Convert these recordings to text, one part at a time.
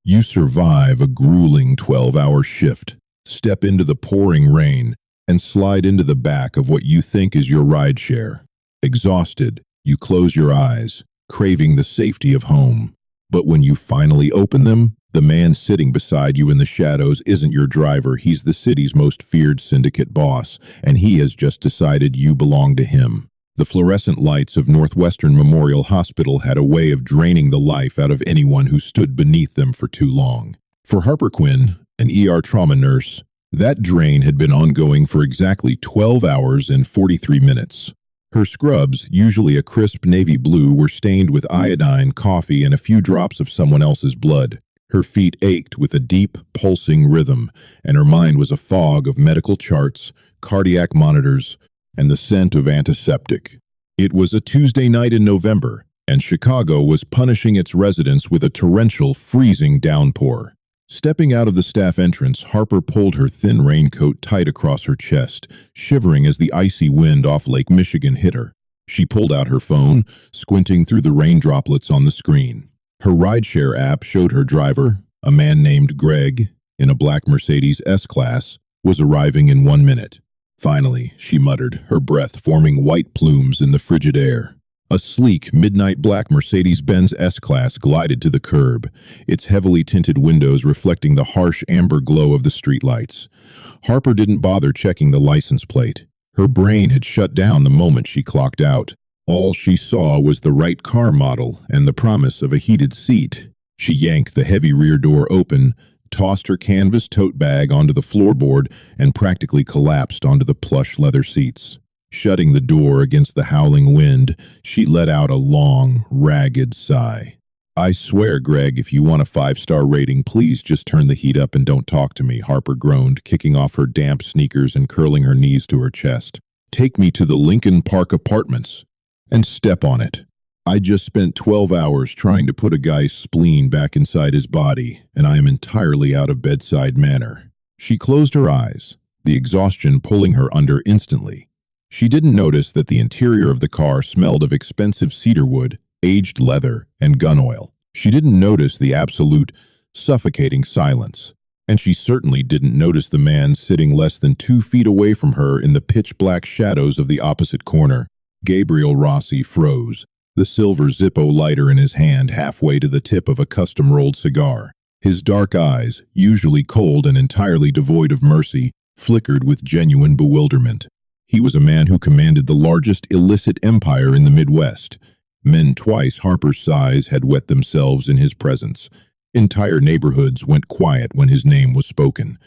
You survive a grueling 12-hour shift, step into the pouring rain, and slide into the back of what you think is your rideshare. Exhausted, you close your eyes, craving the safety of home. But when you finally open them, the man sitting beside you in the shadows isn't your driver. He's the city's most feared syndicate boss, and he has just decided you belong to him. The fluorescent lights of Northwestern Memorial Hospital had a way of draining the life out of anyone who stood beneath them for too long. For Harper Quinn, an ER trauma nurse, that drain had been ongoing for exactly 12 hours and 43 minutes. Her scrubs, usually a crisp navy blue, were stained with iodine, coffee, and a few drops of someone else's blood. Her feet ached with a deep, pulsing rhythm, and her mind was a fog of medical charts, cardiac monitors, and the scent of antiseptic. It was a Tuesday night in November, and Chicago was punishing its residents with a torrential, freezing downpour. Stepping out of the staff entrance, Harper pulled her thin raincoat tight across her chest, shivering as the icy wind off Lake Michigan hit her. She pulled out her phone, squinting through the rain droplets on the screen. Her rideshare app showed her driver, a man named Greg, in a black Mercedes S-Class, was arriving in 1 minute. Finally, she muttered, her breath forming white plumes in the frigid air. A sleek, midnight black Mercedes-Benz S-Class glided to the curb, its heavily tinted windows reflecting the harsh amber glow of the streetlights. Harper didn't bother checking the license plate. Her brain had shut down the moment she clocked out. All she saw was the right car model and the promise of a heated seat. She yanked the heavy rear door open, tossed her canvas tote bag onto the floorboard, and practically collapsed onto the plush leather seats. Shutting the door against the howling wind, she let out a long, ragged sigh. "I swear, Greg, if you want a 5-star rating, please just turn the heat up and don't talk to me," Harper groaned, kicking off her damp sneakers and curling her knees to her chest. "Take me to the Lincoln Park Apartments and step on it. I just spent 12 hours trying to put a guy's spleen back inside his body, and I am entirely out of bedside manner." She closed her eyes, the exhaustion pulling her under instantly. She didn't notice that the interior of the car smelled of expensive cedarwood, aged leather, and gun oil. She didn't notice the absolute, suffocating silence. And she certainly didn't notice the man sitting less than 2 feet away from her in the pitch-black shadows of the opposite corner. Gabriel Rossi froze, the silver Zippo lighter in his hand halfway to the tip of a custom-rolled cigar. His dark eyes, usually cold and entirely devoid of mercy, flickered with genuine bewilderment. He was a man who commanded the largest illicit empire in the Midwest. Men twice Harper's size had wet themselves in his presence. Entire neighborhoods went quiet when his name was spoken.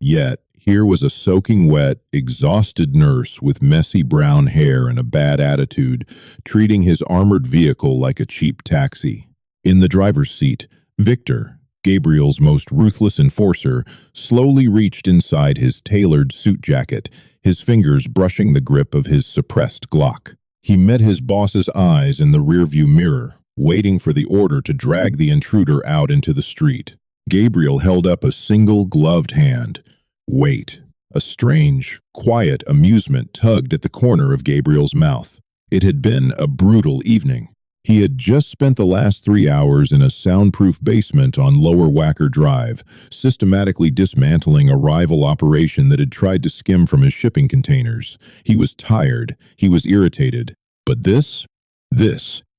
Yet, here was a soaking wet, exhausted nurse with messy brown hair and a bad attitude, treating his armored vehicle like a cheap taxi. In the driver's seat, Victor, Gabriel's most ruthless enforcer, slowly reached inside his tailored suit jacket, his fingers brushing the grip of his suppressed Glock. He met his boss's eyes in the rearview mirror, waiting for the order to drag the intruder out into the street. Gabriel held up a single gloved hand. Wait. A strange, quiet amusement tugged at the corner of Gabriel's mouth. It had been a brutal evening. He had just spent the last 3 hours in a soundproof basement on Lower Wacker Drive, systematically dismantling a rival operation that had tried to skim from his shipping containers. He was tired, he was irritated, but this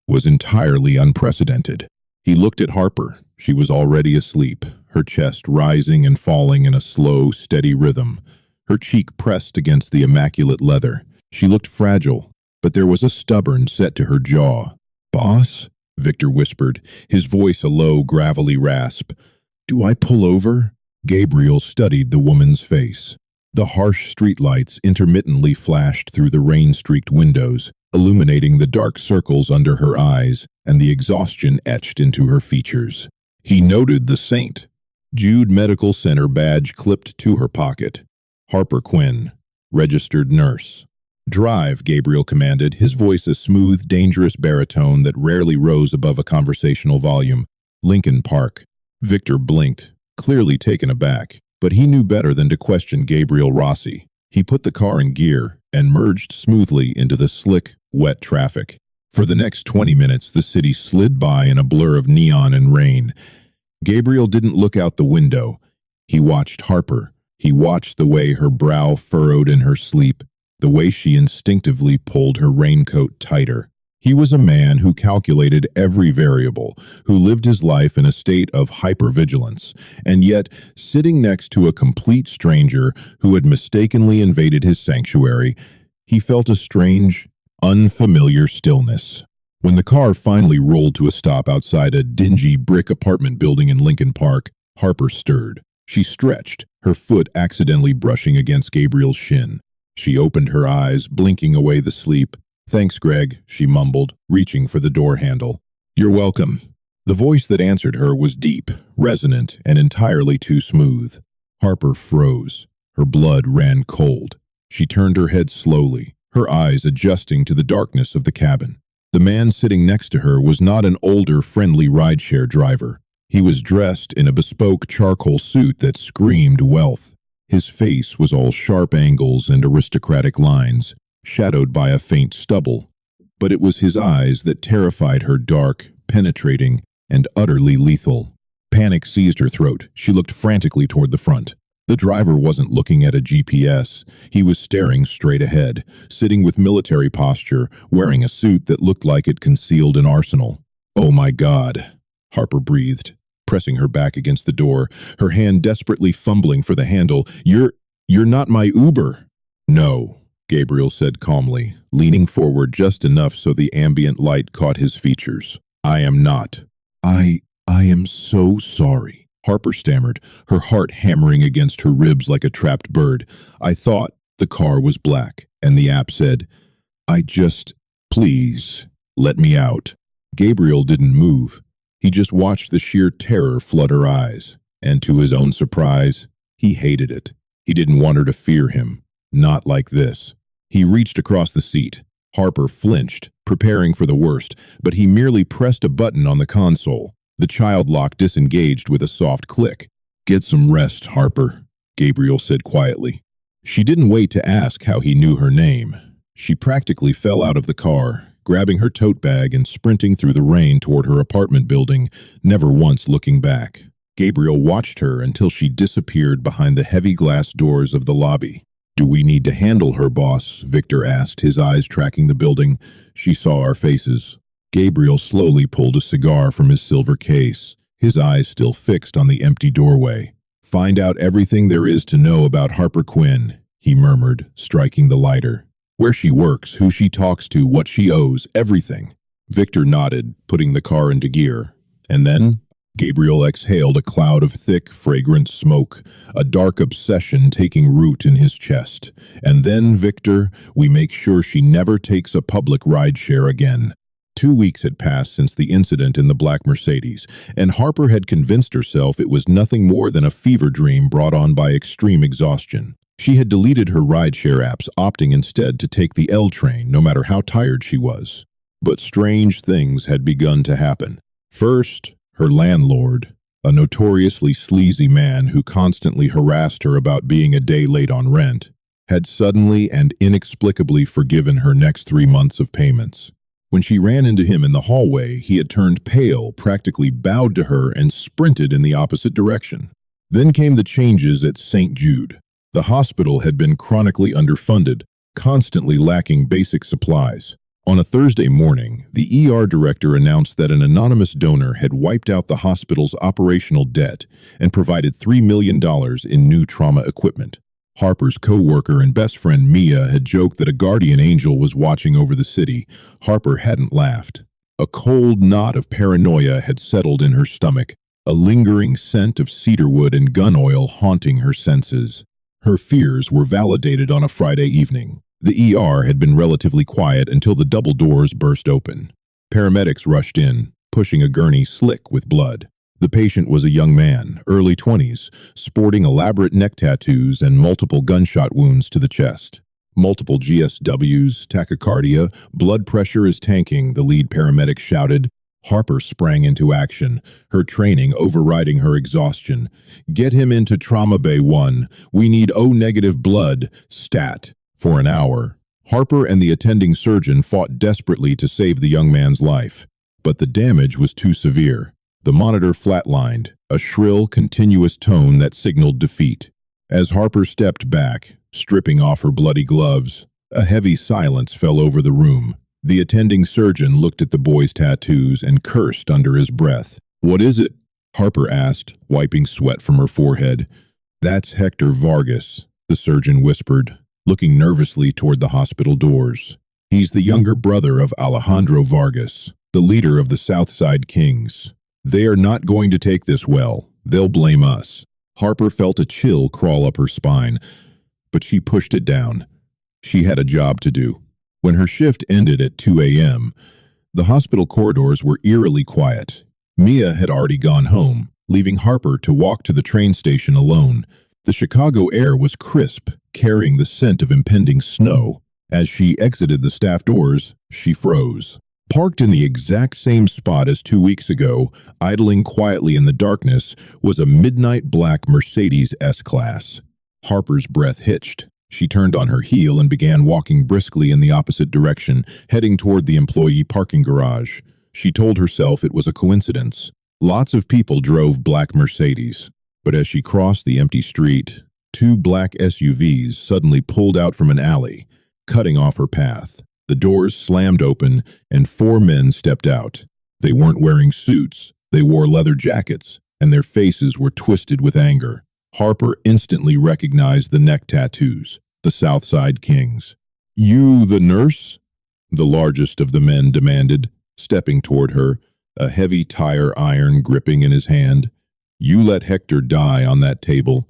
was entirely unprecedented. He looked at Harper. She was already asleep, her chest rising and falling in a slow, steady rhythm, her cheek pressed against the immaculate leather. She looked fragile, but there was a stubborn set to her jaw. "Boss?" Victor whispered, his voice a low, gravelly rasp. "Do I pull over?" Gabriel studied the woman's face. The harsh streetlights intermittently flashed through the rain-streaked windows, illuminating the dark circles under her eyes and the exhaustion etched into her features. He noted the St. Jude Medical Center badge clipped to her pocket. Harper Quinn, registered nurse. "Drive," Gabriel commanded, his voice a smooth, dangerous baritone that rarely rose above a conversational volume. "Lincoln Park." Victor blinked, clearly taken aback, but he knew better than to question Gabriel Rossi. He put the car in gear and merged smoothly into the slick, wet traffic. For the next 20 minutes, the city slid by in a blur of neon and rain. Gabriel didn't look out the window. He watched Harper. He watched the way her brow furrowed in her sleep, the way she instinctively pulled her raincoat tighter. He was a man who calculated every variable, who lived his life in a state of hypervigilance, and yet, sitting next to a complete stranger who had mistakenly invaded his sanctuary, he felt a strange, unfamiliar stillness. When the car finally rolled to a stop outside a dingy brick apartment building in Lincoln Park, Harper stirred. She stretched, her foot accidentally brushing against Gabriel's shin. She opened her eyes, blinking away the sleep. "Thanks, Greg," she mumbled, reaching for the door handle. "You're welcome." The voice that answered her was deep, resonant, and entirely too smooth. Harper froze. Her blood ran cold. She turned her head slowly, her eyes adjusting to the darkness of the cabin. The man sitting next to her was not an older, friendly rideshare driver. He was dressed in a bespoke charcoal suit that screamed wealth. His face was all sharp angles and aristocratic lines, shadowed by a faint stubble. But it was his eyes that terrified her, dark, penetrating, and utterly lethal. Panic seized her throat. She looked frantically toward the front. The driver wasn't looking at a GPS. He was staring straight ahead, sitting with military posture, wearing a suit that looked like it concealed an arsenal. "Oh my God," Harper breathed, pressing her back against the door, her hand desperately fumbling for the handle. You're not my Uber." "No," Gabriel said calmly, leaning forward just enough so the ambient light caught his features. "I am not." I am so sorry," Harper stammered, her heart hammering against her ribs like a trapped bird. "I thought." The car was black, and the app said, Please, let me out." Gabriel didn't move. He just watched the sheer terror flood her eyes, and to his own surprise, he hated it. He didn't want her to fear him. Not like this. He reached across the seat. Harper flinched, preparing for the worst, but he merely pressed a button on the console. The child lock disengaged with a soft click. "Get some rest, Harper," Gabriel said quietly. She didn't wait to ask how he knew her name. She practically fell out of the car, grabbing her tote bag and sprinting through the rain toward her apartment building, never once looking back. Gabriel watched her until she disappeared behind the heavy glass doors of the lobby. "Do we need to handle her, boss?" Victor asked, his eyes tracking the building. She saw our faces. Gabriel slowly pulled a cigar from his silver case, his eyes still fixed on the empty doorway. "Find out everything there is to know about Harper Quinn," he murmured, striking the lighter. "Where she works, who she talks to, what she owes, everything." Victor nodded, putting the car into gear. "And then?" Gabriel exhaled a cloud of thick, fragrant smoke, a dark obsession taking root in his chest. "And then, Victor, we make sure she never takes a public rideshare again." 2 weeks had passed since the incident in the black Mercedes, and Harper had convinced herself it was nothing more than a fever dream brought on by extreme exhaustion. She had deleted her rideshare apps, opting instead to take the L train, no matter how tired she was. But strange things had begun to happen. First, her landlord, a notoriously sleazy man who constantly harassed her about being a day late on rent, had suddenly and inexplicably forgiven her next 3 months of payments. When she ran into him in the hallway, he had turned pale, practically bowed to her, and sprinted in the opposite direction. Then came the changes at St. Jude. The hospital had been chronically underfunded, constantly lacking basic supplies. On a Thursday morning, the ER director announced that an anonymous donor had wiped out the hospital's operational debt and provided $3 million in new trauma equipment. Harper's co-worker and best friend Mia had joked that a guardian angel was watching over the city. Harper hadn't laughed. A cold knot of paranoia had settled in her stomach, a lingering scent of cedarwood and gun oil haunting her senses. Her fears were validated on a Friday evening. The ER had been relatively quiet until the double doors burst open. Paramedics rushed in, pushing a gurney slick with blood. The patient was a young man, early 20s, sporting elaborate neck tattoos and multiple gunshot wounds to the chest. Multiple GSWs, tachycardia, blood pressure is tanking, the lead paramedic shouted. Harper sprang into action, her training overriding her exhaustion. "Get him into Trauma Bay 1. We need O-negative blood. Stat." For an hour, Harper and the attending surgeon fought desperately to save the young man's life. But the damage was too severe. The monitor flatlined, a shrill, continuous tone that signaled defeat. As Harper stepped back, stripping off her bloody gloves, a heavy silence fell over the room. The attending surgeon looked at the boy's tattoos and cursed under his breath. "What is it?" Harper asked, wiping sweat from her forehead. "That's Hector Vargas," the surgeon whispered, looking nervously toward the hospital doors. "He's the younger brother of Alejandro Vargas, the leader of the Southside Kings. They are not going to take this well. They'll blame us." Harper felt a chill crawl up her spine, but she pushed it down. She had a job to do. When her shift ended at 2 a.m., the hospital corridors were eerily quiet. Mia had already gone home, leaving Harper to walk to the train station alone. The Chicago air was crisp, carrying the scent of impending snow. As she exited the staff doors, she froze. Parked in the exact same spot as 2 weeks ago, idling quietly in the darkness, was a midnight black Mercedes S-Class. Harper's breath hitched. She turned on her heel and began walking briskly in the opposite direction, heading toward the employee parking garage. She told herself it was a coincidence. Lots of people drove black Mercedes. But as she crossed the empty street, 2 black SUVs suddenly pulled out from an alley, cutting off her path. The doors slammed open, and 4 men stepped out. They weren't wearing suits. They wore leather jackets, and their faces were twisted with anger. Harper instantly recognized the neck tattoos, the Southside Kings. "You the nurse?" the largest of the men demanded, stepping toward her, a heavy tire iron gripping in his hand. "You let Hector die on that table."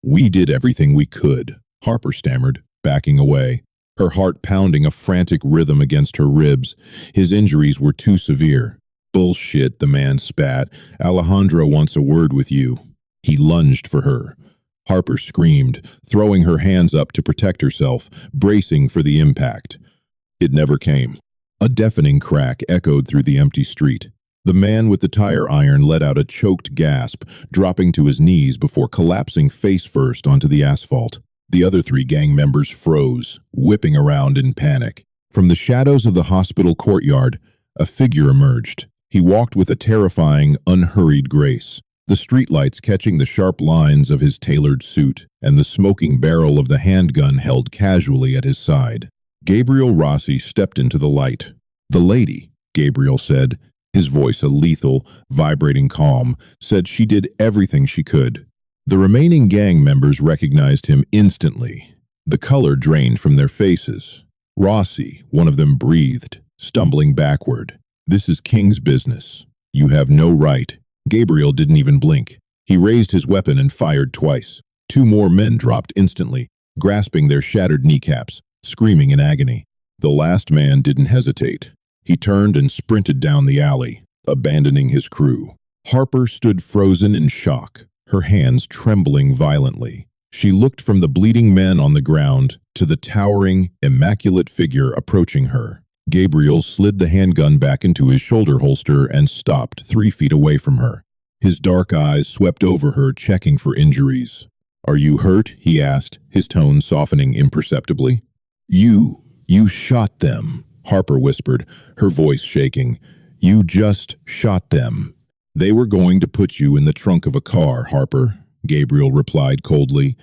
We did everything we could," Harper stammered, backing away, her heart pounding a frantic rhythm against her ribs. His injuries were too severe. "Bullshit," the man spat. "Alejandro wants a word with you." He lunged for her. Harper screamed, throwing her hands up to protect herself, bracing for the impact. It never came. A deafening crack echoed through the empty street. The man with the tire iron let out a choked gasp, dropping to his knees before collapsing face first onto the asphalt. The other 3 gang members froze, whipping around in panic. From the shadows of the hospital courtyard, a figure emerged. He walked with a terrifying, unhurried grace, the streetlights catching the sharp lines of his tailored suit and the smoking barrel of the handgun held casually at his side. Gabriel Rossi stepped into the light. "The lady," Gabriel said, his voice a lethal, vibrating calm, said she did everything she could. The remaining gang members recognized him instantly. The color drained from their faces. "Rossi," one of them breathed, stumbling backward. "This is King's business. You have no right." Gabriel didn't even blink. He raised his weapon and fired twice. 2 more men dropped instantly, grasping their shattered kneecaps, screaming in agony. The last man didn't hesitate. He turned and sprinted down the alley, abandoning his crew. Harper stood frozen in shock, her hands trembling violently. She looked from the bleeding men on the ground to the towering, immaculate figure approaching her. Gabriel slid the handgun back into his shoulder holster and stopped 3 feet away from her. His dark eyes swept over her, checking for injuries. "Are you hurt?" he asked, his tone softening imperceptibly. You shot them," Harper whispered, her voice shaking. "You just shot them." "They were going to put you in the trunk of a car, Harper," Gabriel replied coldly.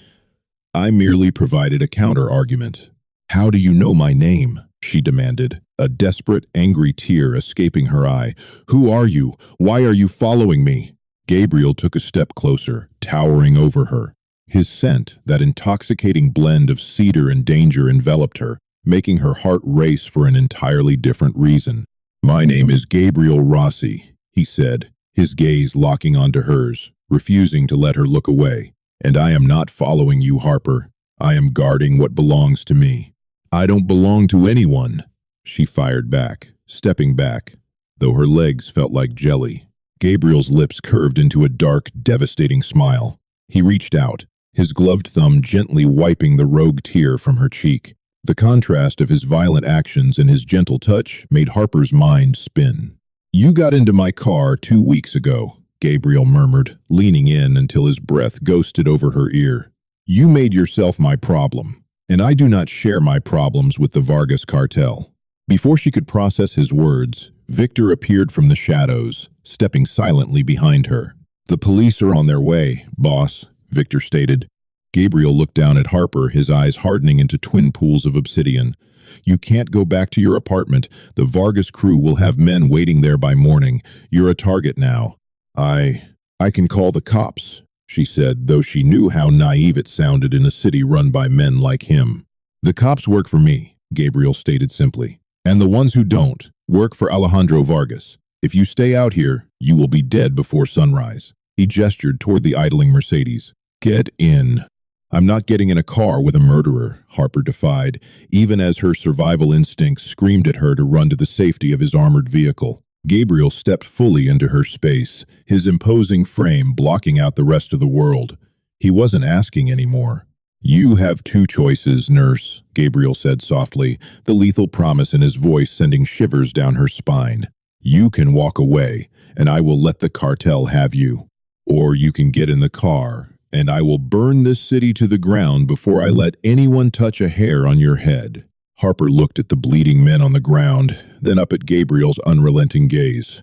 "I merely provided a counter-argument." "How do you know my name?" she demanded, a desperate, angry tear escaping her eye. "Who are you? Why are you following me?" Gabriel took a step closer, towering over her. His scent, that intoxicating blend of cedar and danger, enveloped her, making her heart race for an entirely different reason. "My name is Gabriel Rossi," he said, his gaze locking onto hers, refusing to let her look away. "And I am not following you, Harper. I am guarding what belongs to me." "I don't belong to anyone," she fired back, stepping back, though her legs felt like jelly. Gabriel's lips curved into a dark, devastating smile. He reached out, his gloved thumb gently wiping the rogue tear from her cheek. The contrast of his violent actions and his gentle touch made Harper's mind spin. "You got into my car 2 weeks ago," Gabriel murmured, leaning in until his breath ghosted over her ear. "You made yourself my problem, and I do not share my problems with the Vargas cartel." Before she could process his words, Victor appeared from the shadows, stepping silently behind her. "The police are on their way, boss," Victor stated. Gabriel looked down at Harper, his eyes hardening into twin pools of obsidian. "You can't go back to your apartment. The Vargas crew will have men waiting there by morning. You're a target now." I can call the cops," she said, though she knew how naive it sounded in a city run by men like him. "The cops work for me," Gabriel stated simply. "And the ones who don't work for Alejandro Vargas. If you stay out here, you will be dead before sunrise." He gestured toward the idling Mercedes. "Get in." "I'm not getting in a car with a murderer," Harper defied, even as her survival instincts screamed at her to run to the safety of his armored vehicle. Gabriel stepped fully into her space, his imposing frame blocking out the rest of the world. He wasn't asking anymore. "You have two choices, nurse," Gabriel said softly, the lethal promise in his voice sending shivers down her spine. "You can walk away, and I will let the cartel have you. Or you can get in the car, and I will burn this city to the ground before I let anyone touch a hair on your head." Harper looked at the bleeding men on the ground, then up at Gabriel's unrelenting gaze.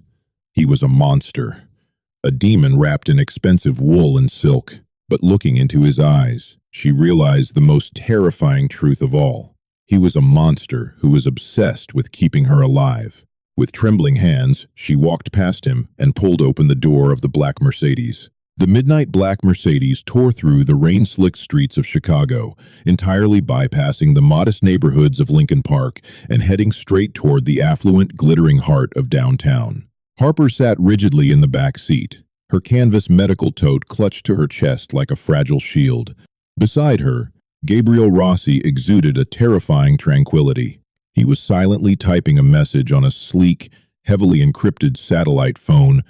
He was a monster, a demon wrapped in expensive wool and silk. But looking into his eyes, she realized the most terrifying truth of all. He was a monster who was obsessed with keeping her alive. With trembling hands, she walked past him and pulled open the door of the black Mercedes. The midnight black Mercedes tore through the rain-slicked streets of Chicago, entirely bypassing the modest neighborhoods of Lincoln Park and heading straight toward the affluent, glittering heart of downtown. Harper sat rigidly in the back seat, her canvas medical tote clutched to her chest like a fragile shield. Beside her, Gabriel Rossi exuded a terrifying tranquility. He was silently typing a message on a sleek, heavily encrypted satellite phone,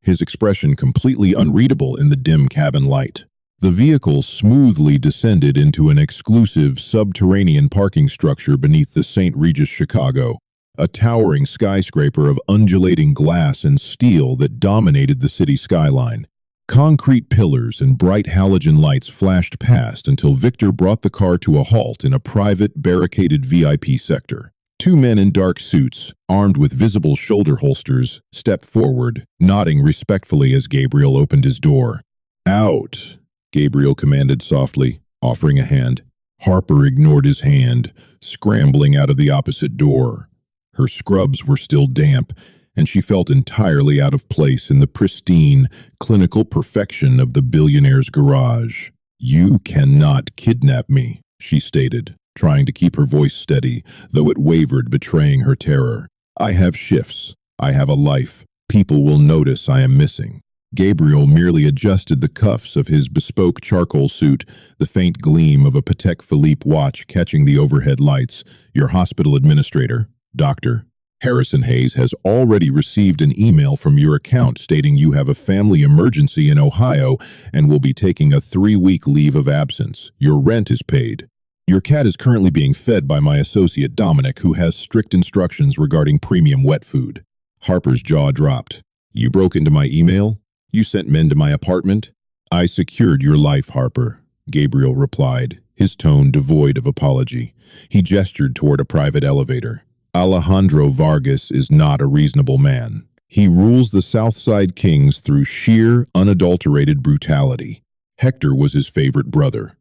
his expression completely unreadable in the dim cabin light. The vehicle smoothly descended into an exclusive subterranean parking structure beneath the St. Regis Chicago, a towering skyscraper of undulating glass and steel that dominated the city skyline. Concrete pillars and bright halogen lights flashed past until Victor brought the car to a halt in a private, barricaded VIP sector. Two men in dark suits, armed with visible shoulder holsters, stepped forward, nodding respectfully as Gabriel opened his door. "Out," Gabriel commanded softly, offering a hand. Harper ignored his hand, scrambling out of the opposite door. Her scrubs were still damp, and she felt entirely out of place in the pristine, clinical perfection of the billionaire's garage. "You cannot kidnap me," she stated, trying to keep her voice steady, though it wavered, betraying her terror. "I have shifts. I have a life. People will notice I am missing." Gabriel merely adjusted the cuffs of his bespoke charcoal suit, the faint gleam of a Patek Philippe watch catching the overhead lights. "Your hospital administrator, Dr. Harrison Hayes, has already received an email from your account stating you have a family emergency in Ohio and will be taking a 3-week leave of absence. Your rent is paid. Your cat is currently being fed by my associate Dominic, who has strict instructions regarding premium wet food." Harper's jaw dropped. "You broke into my email? You sent men to my apartment?" "I secured your life, Harper," Gabriel replied, his tone devoid of apology. He gestured toward a private elevator. "Alejandro Vargas is not a reasonable man. He rules the Southside Kings through sheer, unadulterated brutality. Hector was his favorite brother.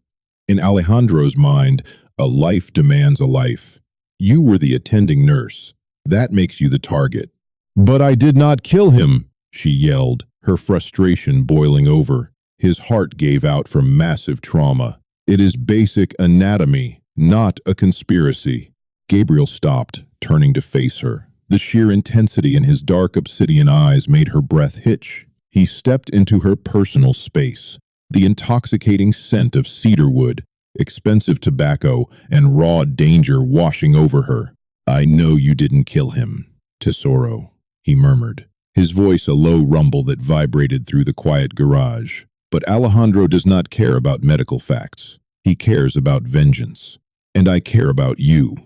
In Alejandro's mind, a life demands a life. You were the attending nurse. That makes you the target." "But I did not kill him," she yelled, her frustration boiling over. His heart gave out from massive trauma. "It is basic anatomy, not a conspiracy." Gabriel stopped, turning to face her. The sheer intensity in his dark obsidian eyes made her breath hitch. He stepped into her personal space. The intoxicating scent of cedarwood, expensive tobacco, and raw danger washing over her. "I know you didn't kill him, Tesoro," he murmured, his voice a low rumble that vibrated through the quiet garage. "But Alejandro does not care about medical facts. He cares about vengeance. And I care about you.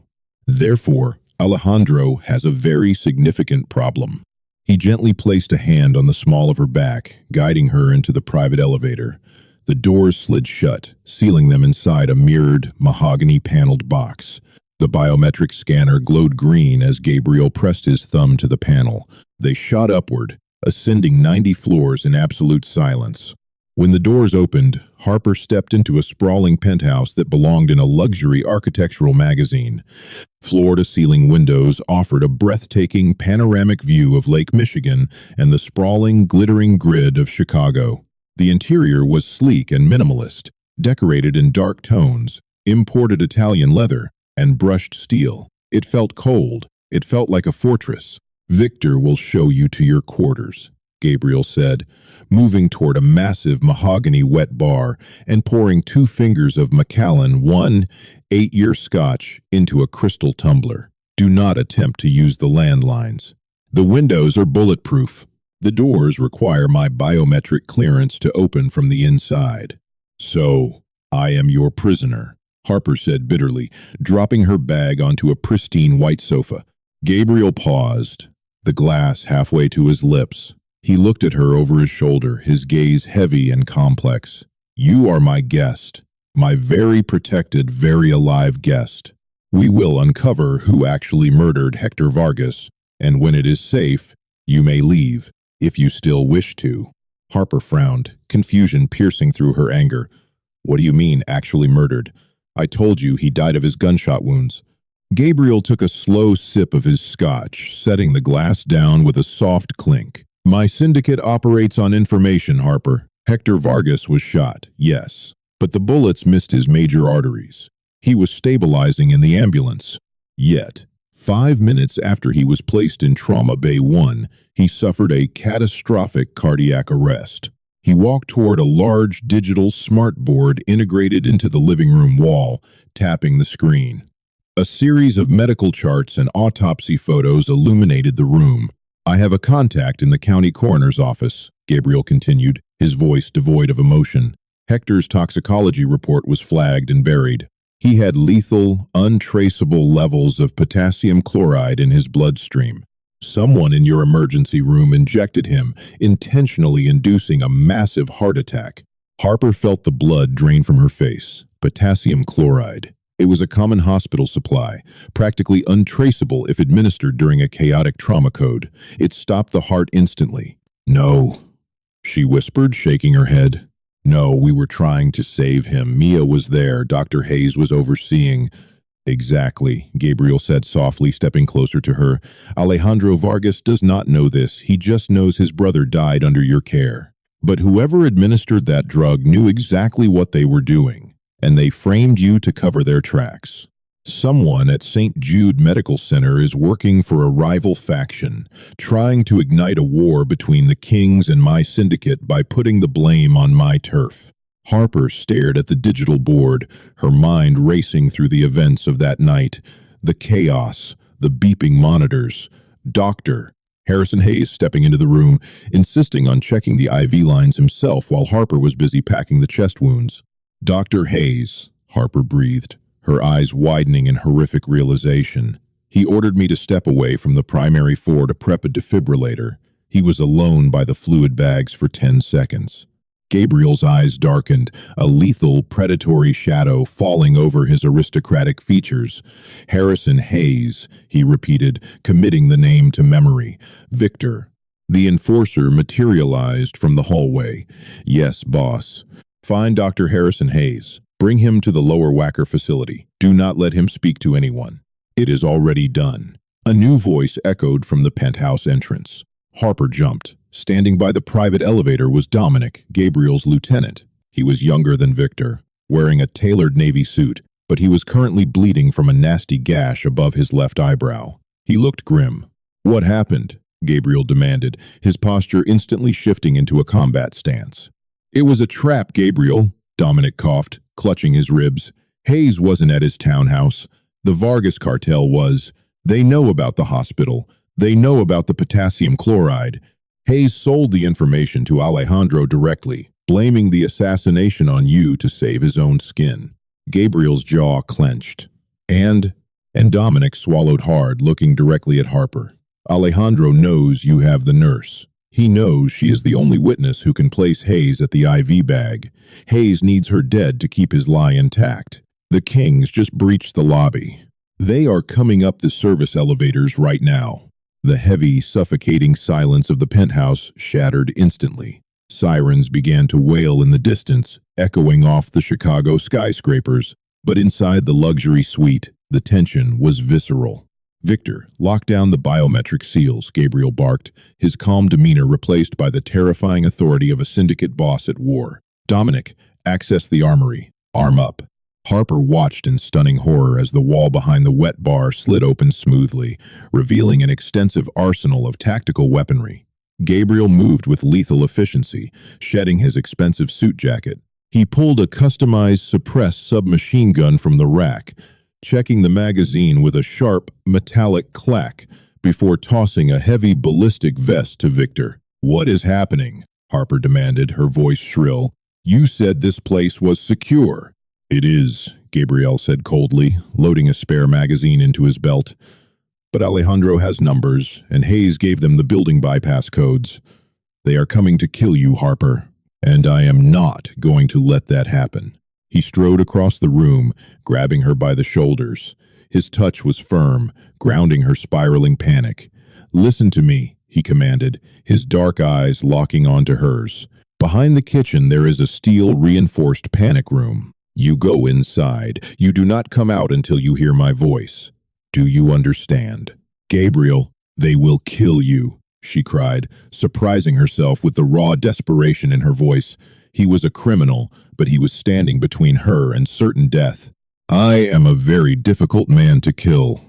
Therefore, Alejandro has a very significant problem." He gently placed a hand on the small of her back, guiding her into the private elevator. The doors slid shut, sealing them inside a mirrored, mahogany-paneled box. The biometric scanner glowed green as Gabriel pressed his thumb to the panel. They shot upward, ascending 90 floors in absolute silence. When the doors opened, Harper stepped into a sprawling penthouse that belonged in a luxury architectural magazine. Floor-to-ceiling windows offered a breathtaking panoramic view of Lake Michigan and the sprawling, glittering grid of Chicago. The interior was sleek and minimalist, decorated in dark tones, imported Italian leather, and brushed steel. It felt cold. It felt like a fortress. "Victor will show you to your quarters," Gabriel said, moving toward a massive mahogany wet bar and pouring 2 fingers of Macallan 1 8-year scotch into a crystal tumbler. "Do not attempt to use the landlines. The windows are bulletproof. The doors require my biometric clearance to open from the inside." "So, I am your prisoner," Harper said bitterly, dropping her bag onto a pristine white sofa. Gabriel paused, the glass halfway to his lips. He looked at her over his shoulder, his gaze heavy and complex. "You are my guest, my very protected, very alive guest. We will uncover who actually murdered Hector Vargas, and when it is safe, you may leave, if you still wish to." Harper frowned, confusion piercing through her anger. "What do you mean, actually murdered? I told you he died of his gunshot wounds." Gabriel took a slow sip of his scotch, setting the glass down with a soft clink. "My syndicate operates on information, Harper. Hector Vargas was shot, yes, but the bullets missed his major arteries. He was stabilizing in the ambulance. Yet, 5 minutes after he was placed in Trauma Bay 1, he suffered a catastrophic cardiac arrest. He walked toward a large digital smartboard integrated into the living room wall, tapping the screen. A series of medical charts and autopsy photos illuminated the room. "I have a contact in the county coroner's office," Gabriel continued, his voice devoid of emotion. "Hector's toxicology report was flagged and buried. He had lethal, untraceable levels of potassium chloride in his bloodstream. Someone in your emergency room injected him, intentionally inducing a massive heart attack." Harper felt the blood drain from her face. Potassium chloride. It was a common hospital supply, practically untraceable if administered during a chaotic trauma code. It stopped the heart instantly. "No," she whispered, shaking her head. "No, we were trying to save him. Mia was there. Dr. Hayes was overseeing." "Exactly," Gabriel said softly, stepping closer to her. "Alejandro Vargas does not know this. He just knows his brother died under your care. But whoever administered that drug knew exactly what they were doing, and they framed you to cover their tracks. Someone at St. Jude Medical Center is working for a rival faction, trying to ignite a war between the Kings and my syndicate by putting the blame on my turf." Harper stared at the digital board, her mind racing through the events of that night. The chaos, the beeping monitors. Dr. Harrison Hayes stepping into the room, insisting on checking the IV lines himself while Harper was busy packing the chest wounds. "Dr. Hayes," Harper breathed, her eyes widening in horrific realization. "He ordered me to step away from the primary floor to prep a defibrillator. He was alone by the fluid bags for 10 seconds. Gabriel's eyes darkened, a lethal, predatory shadow falling over his aristocratic features. "Harrison Hayes," he repeated, committing the name to memory. "Victor." The enforcer materialized from the hallway. "Yes, boss. Find Dr. Harrison Hayes. Bring him to the Lower Wacker facility. Do not let him speak to anyone." "It is already done." A new voice echoed from the penthouse entrance. Harper jumped. Standing by the private elevator was Dominic, Gabriel's lieutenant. He was younger than Victor, wearing a tailored navy suit, but he was currently bleeding from a nasty gash above his left eyebrow. He looked grim. "What happened?" Gabriel demanded, his posture instantly shifting into a combat stance. "It was a trap, Gabriel," Dominic coughed, clutching his ribs. "Hayes wasn't at his townhouse. The Vargas cartel was. They know about the hospital. They know about the potassium chloride. Hayes sold the information to Alejandro directly, blaming the assassination on you to save his own skin." Gabriel's jaw clenched. And Dominic swallowed hard, looking directly at Harper. "Alejandro knows you have the nurse. He knows she is the only witness who can place Hayes at the IV bag. Hayes needs her dead to keep his lie intact. The Kings just breached the lobby. They are coming up the service elevators right now. The heavy, suffocating silence of the penthouse shattered instantly. Sirens began to wail in the distance, echoing off the Chicago skyscrapers. But inside the luxury suite, the tension was visceral. "Victor, lock down the biometric seals," Gabriel barked, his calm demeanor replaced by the terrifying authority of a syndicate boss at war. "Dominic, access the armory. Arm up." Harper watched in stunning horror as the wall behind the wet bar slid open smoothly, revealing an extensive arsenal of tactical weaponry. Gabriel moved with lethal efficiency, shedding his expensive suit jacket. He pulled a customized suppressed submachine gun from the rack, checking the magazine with a sharp, metallic clack before tossing a heavy ballistic vest to Victor. "What is happening?" Harper demanded, her voice shrill. "You said this place was secure." "It is," Gabriel said coldly, loading a spare magazine into his belt. "But Alejandro has numbers, and Hayes gave them the building bypass codes. They are coming to kill you, Harper, and I am not going to let that happen." He strode across the room, grabbing her by the shoulders. His touch was firm, grounding her spiraling panic. "Listen to me," he commanded, his dark eyes locking onto hers. "Behind the kitchen there is a steel-reinforced panic room. You go inside. You do not come out until you hear my voice. Do you understand?" "Gabriel, they will kill you," she cried, surprising herself with the raw desperation in her voice. He was a criminal, but he was standing between her and certain death. "I am a very difficult man to kill."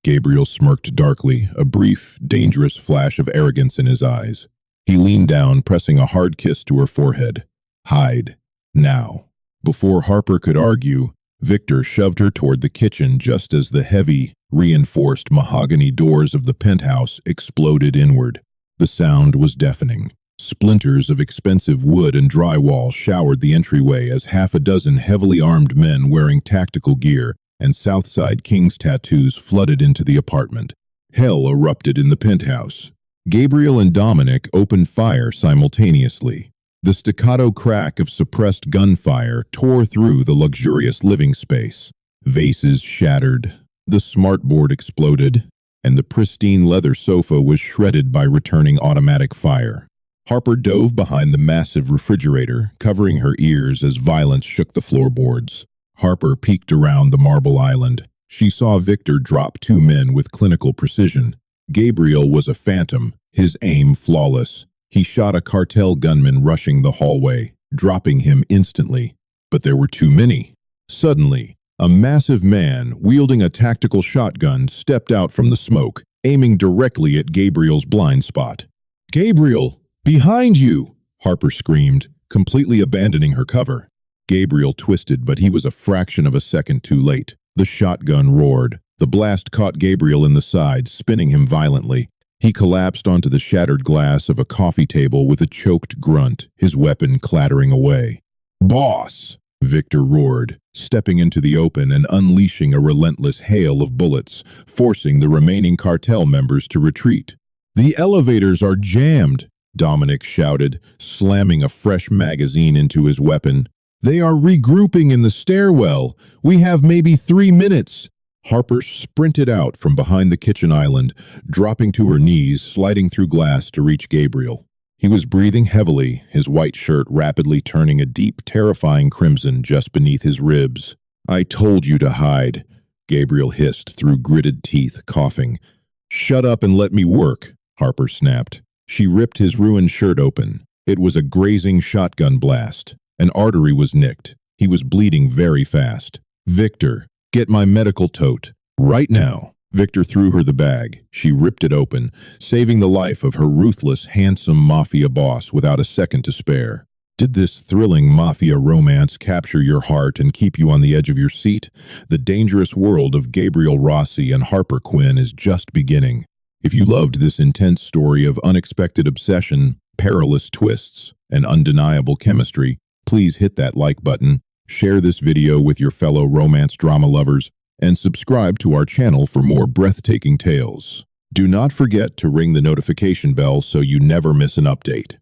Gabriel smirked darkly, a brief, dangerous flash of arrogance in his eyes. He leaned down, pressing a hard kiss to her forehead. "Hide. Now." Before Harper could argue, Victor shoved her toward the kitchen just as the heavy, reinforced mahogany doors of the penthouse exploded inward. The sound was deafening. Splinters of expensive wood and drywall showered the entryway as half a dozen heavily armed men wearing tactical gear and Southside Kings tattoos flooded into the apartment. Hell erupted in the penthouse. Gabriel and Dominic opened fire simultaneously. The staccato crack of suppressed gunfire tore through the luxurious living space. Vases shattered, the smartboard exploded, and the pristine leather sofa was shredded by returning automatic fire. Harper dove behind the massive refrigerator, covering her ears as violence shook the floorboards. Harper peeked around the marble island. She saw Victor drop two men with clinical precision. Gabriel was a phantom, his aim flawless. He shot a cartel gunman rushing the hallway, dropping him instantly. But there were too many. Suddenly, a massive man wielding a tactical shotgun stepped out from the smoke, aiming directly at Gabriel's blind spot. "Gabriel! Behind you!" Harper screamed, completely abandoning her cover. Gabriel twisted, but he was a fraction of a second too late. The shotgun roared. The blast caught Gabriel in the side, spinning him violently. He collapsed onto the shattered glass of a coffee table with a choked grunt, his weapon clattering away. "Boss!" Victor roared, stepping into the open and unleashing a relentless hail of bullets, forcing the remaining cartel members to retreat. "The elevators are jammed!" Dominic shouted, slamming a fresh magazine into his weapon. "They are regrouping in the stairwell. We have maybe 3 minutes." Harper sprinted out from behind the kitchen island, dropping to her knees, sliding through glass to reach Gabriel. He was breathing heavily, his white shirt rapidly turning a deep, terrifying crimson just beneath his ribs. "I told you to hide," Gabriel hissed through gritted teeth, coughing. "Shut up and let me work," Harper snapped. She ripped his ruined shirt open. It was a grazing shotgun blast. An artery was nicked. He was bleeding very fast. "Victor, get my medical tote. Right now." Victor threw her the bag. She ripped it open, saving the life of her ruthless, handsome mafia boss without a second to spare. Did this thrilling mafia romance capture your heart and keep you on the edge of your seat? The dangerous world of Gabriel Rossi and Harper Quinn is just beginning. If you loved this intense story of unexpected obsession, perilous twists, and undeniable chemistry, please hit that like button, share this video with your fellow romance drama lovers, and subscribe to our channel for more breathtaking tales. Do not forget to ring the notification bell so you never miss an update.